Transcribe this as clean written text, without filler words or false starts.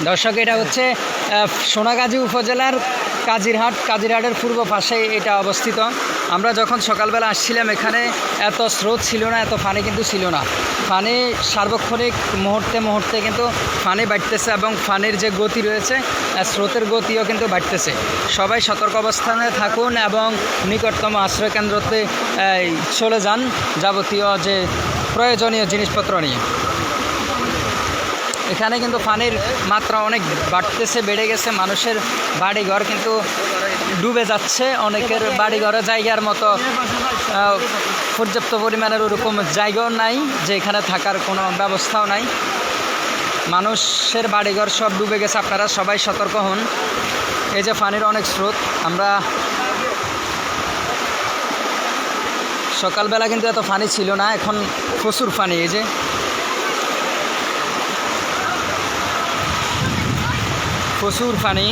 দর্শক, এটা হচ্ছে সোনাগাজী উপজেলার কাজিরহাটের পূর্ব পাশে এটা অবস্থিত। আমরা যখন সকালবেলা আসছিলাম এখানে এত স্রোত ছিল না, এত পানি কিন্তু ছিল না। পানি সার্বক্ষণিক মুহূর্তে কিন্তু পানি বাড়তেছে এবং পানির যে গতি রয়েছে, স্রোতের গতিও কিন্তু বাড়তেছে। সবাই সতর্ক অবস্থানে থাকুন এবং নিকটতম আশ্রয়কেন্দ্রতে চলে যান যাবতীয় যে প্রয়োজনীয় জিনিসপত্র নিয়ে। এখানে কিন্তু পানির মাত্রা অনেক বেড়ে গেছে। মানুষের বাড়িঘর কিন্তু ডুবে যাচ্ছে। অনেকের বাড়িঘরের জায়গার মতো পর্যাপ্ত পরিমাণের ওরকম জায়গাও নাই, যে এখানে থাকার কোনো ব্যবস্থাও নাই। মানুষের বাড়িঘর সব ডুবে গেছে। আপনারা সবাই সতর্ক হন। এই যে পানির অনেক স্রোত। আমরা সকালবেলা কিন্তু এত পানি ছিল না, এখন প্রচুর পানি। এই যে প্রচুর পানি।